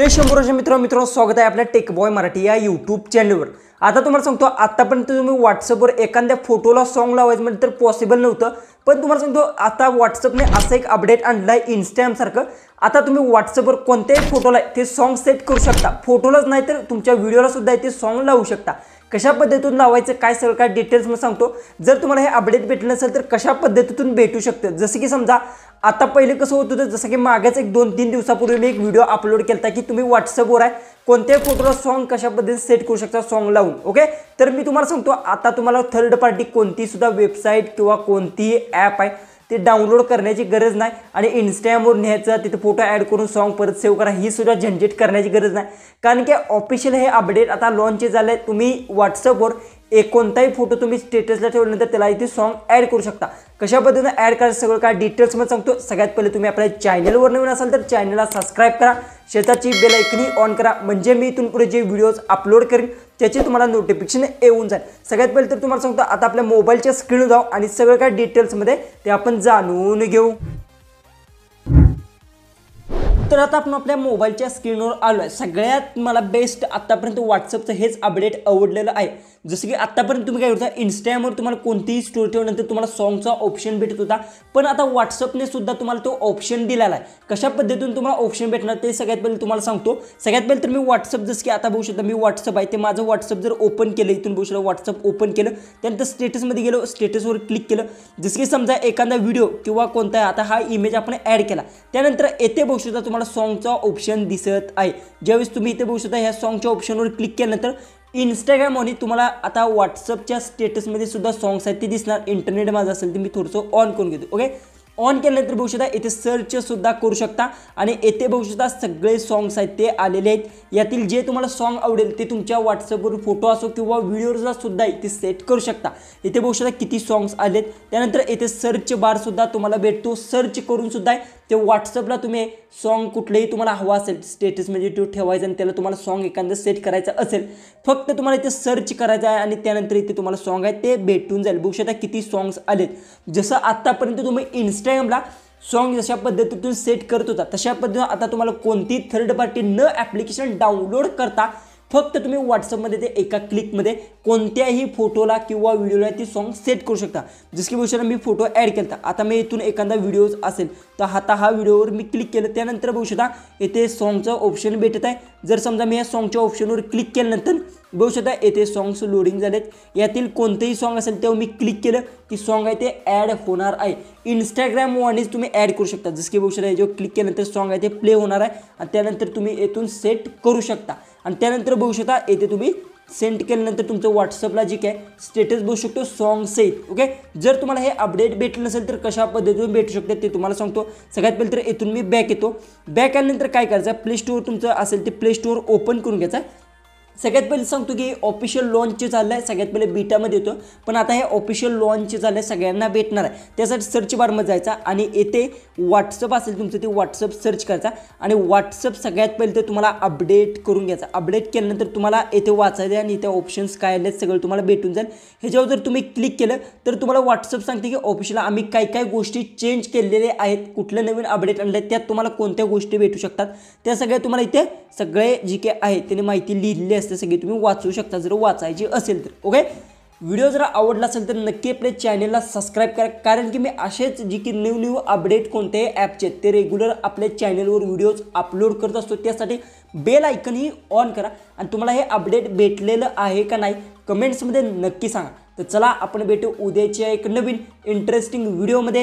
हे शंभूराजे मित्रांनो स्वागत आहे आपल्या टेक बॉय मराठी या यूट्यूब चॅनलवर। आता तुम्हाला सांगतो आतापर्यंत तुम्ही व्हॉट्सअपवर एखाद्या फोटोला सॉन्ग लावायचं म्हणजे तर पॉसिबल नव्हतं, पण तुम्हाला सांगतो आता व्हॉट्सअपने असं एक अपडेट आणलाय इंस्टाग्राम सारखं। आता तुम्ही व्हॉट्सअपवर कोणत्याही फोटोला ते सॉन्ग सेट करू शकता, फोटोलाच नाही तर तुमच्या व्हिडिओला सुद्धा ते सॉन्ग लावू शकता। कशा पद्धतीतून लावायचं काय सगळं काय डिटेल्स मी सांगतो। जर तुम्हाला हे अपडेट भेटलं नसेल तर कशा पद्धतीतून भेटू शकतं, जसं की समजा आता पहिले कसं होत होतं, जसं की मागेच एक 2-3 दिवसापूर्वी मी एक व्हिडिओ अपलोड केला की तुम्ही व्हॉट्सअपवर आहे कोणत्याही फोटोला सॉन्ग कशा पद्धतीने सेट करू शकता सॉन्ग लावून। ओके, तर मी तुम्हाला सांगतो आता तुम्हाला थर्ड पार्टी कोणती सुद्धा वेबसाईट किंवा कोणतीही ॲप आहे ते डाउनलोड करण्याची गरज नाही आणि इंस्टाग्रामवर न्यायचं तिथे फोटो ॲड करून सॉन्ग परत सेव्ह करा ही सुद्धा झंझट करण्याची गरज नाही, कारण की ऑफिशियल हे अपडेट आता लॉन्च झालं आहे। तुम्ही व्हॉट्सअपवर कोणताही फोटो तुम्ही स्टेटसला ठेवल्यानंतर त्याला इथे सॉन्ग ॲड करू शकता। कशा पद्धतीने ॲड करायचं सगळं काय डिटेल्स मध्ये सांगतो। सगळ्यात पहिले तुम्ही आपल्या चॅनलवर नवीन असाल तर चॅनलला सबस्क्राइब करा, शेजारची बेल आयकॉन ऑन करा, म्हणजे मी इथून पुढे जे व्हिडिओज अपलोड करेन त्याचे तुम्हाला नोटिफिकेशन येऊन जाईल। सगळ्यात पहिले तर तुम्हाला सांगतो आता आपल्या मोबाईलच्या स्क्रीनवर जाऊ आणि सगळं काय डिटेल्समध्ये ते आपण जाणून घेऊ। तर आता आपण आपल्या मोबाईलच्या स्क्रीनवर आलो आहे। सगळ्यात मला बेस्ट आतापर्यंत व्हॉट्सअपचं हेच अपडेट आवडलेलं आहे। जसं की आतापर्यंत तुम्ही काय करता इंस्टाग्रामवर तुम्हाला कोणतीही स्टोरी ठेवल्यानंतर तुम्हाला सॉन्गचा ऑप्शन भेटत होता, पण आता व्हॉट्सअपने सुद्धा तुम्हाला तो ऑप्शन दिलेला आहे। कशा पद्धतीने तुम्हाला ऑप्शन भेटणार ते सगळ्यात पहिले तुम्हाला सांगतो। सगळ्यात पहिले तर मी व्हॉट्सअप जसं की आता बघू शकता मी व्हॉट्सअप आहे ते माझं व्हॉट्सअप जर ओपन केलं इथून बघू शकता व्हॉट्सअप ओपन केलं त्यानंतर स्टेटसमध्ये गेलो, स्टेटसवर क्लिक केलं। जसं की समजा एखादा व्हिडिओ किंवा कोणता आता हा इमेज आपण ॲड केला त्यानंतर येथे बघू शकता तुम्हाला सॉन्गचा ऑप्शन दिसत आहे। ज्यावेळेस तुम्ही इथे बघू शकता ह्या सॉन्गच्या ऑप्शनवर क्लिक केल्यानंतर इंस्टाग्राममध्ये तुम्हाला आता व्हॉट्सअपच्या स्टेटसमध्ये सुद्धा सॉंग्स आहेत ते दिसणार। इंटरनेट माझं असेल तर मी थोडंसं ऑन करून घेतो। ओके, ऑन केल्यानंतर बघू शकता येथे सर्च सुद्धा करू शकता आणि येथे बघू शकता सगळे सॉन्ग्स आहेत ते आलेले आहेत। यातील जे तुम्हाला सॉन्ग आवडेल ते तुमच्या व्हॉट्सअपवर फोटो असो किंवा व्हिडिओला सुद्धा इथे सेट करू शकता। इथे बघू शकता किती सॉन्ग्स आलेत। त्यानंतर येथे सर्च बार सुद्धा तुम्हाला भेटतो, सर्च करून सुद्धा ते व्हॉट्सअपला तुम्ही सॉन्ग कुठलेही तुम्हाला हवा असेल स्टेटसमध्ये तो ठेवायचा आणि त्याला तुम्हाला सॉन्ग एखादं सेट करायचं असेल फक्त तुम्हाला इथे सर्च करायचं आहे आणि त्यानंतर इथे तुम्हाला सॉन्ग आहे ते भेटून जाईल। बघू शकता किती सॉन्ग्स आलेत। जसं आतापर्यंत तुम्ही इंस्टाग्रामला सॉन्ग जशा पद्धतीतून सेट करत होता तशा पद्धतीने आता तुम्हाला कोणती थर्ड पार्टी न ॲप्लिकेशन डाउनलोड करता फक्त तुम्ही व्हॉट्सअपमध्ये ते एका क्लिकमध्ये कोणत्याही फोटोला किंवा व्हिडिओला ती सॉन्ग सेट करू शकता। जसं की बघू मी फोटो ॲड केला आता मी इथून एखादा व्हिडिओ असेल तर आता हा व्हिडिओवर मी क्लिक केलं त्यानंतर बघू शकता येथे सॉन्गचं ऑप्शन भेटत आहे। जर समजा मी या सॉन्गच्या ऑप्शनवर क्लिक केल्यानंतर बघू शकता येथे सॉन्ग्स लोडिंग झालेत। यातील कोणतेही सॉन्ग असेल तेव्हा मी क्लिक केलं की सॉन्ग आहे ते ॲड होणार आहे। इंस्टाग्रामवरच तुम्ही ॲड करू शकता। जसं की बघू शकता जेव्हा क्लिक केल्यानंतर सॉन्ग आहे ते प्ले होणार आहे आणि त्यानंतर तुम्ही येथून सेट करू शकता आणि त्यानंतर बघू शकता येथे तुम्ही सेंड केल्यानंतर तुमचं व्हॉट्सअपला जे काय स्टेटस बघू शकतो सॉन्ग सेट। ओके, जर तुम्हाला हे अपडेट भेटलं नसेल तर कशा पद्धतीने भेटू शकते ते तुम्हाला सांगतो। सगळ्यात पहिले तर इथून मी बॅक येतो, बॅक आल्यानंतर काय करायचं प्ले स्टोअर तुमचं असेल ते प्ले स्टोअर ओपन करून घ्यायचं। सगळ्यात पहिले सांगतो की ऑफिशियल लॉन्च झालं आहे, सगळ्यात पहिले बीटामध्ये येतो पण आता हे ऑफिशियल लॉन्च झालं आहे सगळ्यांना भेटणार आहे। त्यासाठी सर्च बारमध्ये जायचा आणि येथे व्हॉट्सअप असेल तुमचं ते व्हॉट्सअप सर्च करायचा आणि व्हॉट्सअप सगळ्यात पहिले तर तुम्हाला अपडेट करून घ्यायचा। अपडेट केल्यानंतर तुम्हाला येथे वाचायचं आणि इथे ऑप्शन्स काय आले सगळं तुम्हाला भेटून जाईल। ह्याच्यावर जर तुम्ही क्लिक केलं तर तुम्हाला व्हॉट्सअप सांगते की ऑफिशियल आम्ही काय काय गोष्टी चेंज केलेले आहेत, कुठलं नवीन अपडेट आणलं आहे त्यात तुम्हाला कोणत्या गोष्टी भेटू शकतात त्या सगळ्या तुम्हाला इथे सगळे जी काय आहे त्याने माहिती लिहिलेली असते सगळी तुम्ही वाचू शकता जर वाचायची असेल तर। ओके, व्हिडिओ जर आवडला असेल तर नक्की आपल्या चॅनलला सबस्क्राईब करा, कारण की मी असेच जी की न्यू अपडेट कोणत्याही ॲपचे ते रेग्युलर आपल्या चॅनलवर व्हिडिओज अपलोड करत असतो। त्यासाठी बेल आयकॉन ही ऑन करा आणि तुम्हाला हे अपडेट भेटलेलं आहे का नाही कमेंट्समध्ये नक्की सांगा। तर चला आपण भेटू उद्याच्या एक नवीन इंटरेस्टिंग व्हिडिओमध्ये।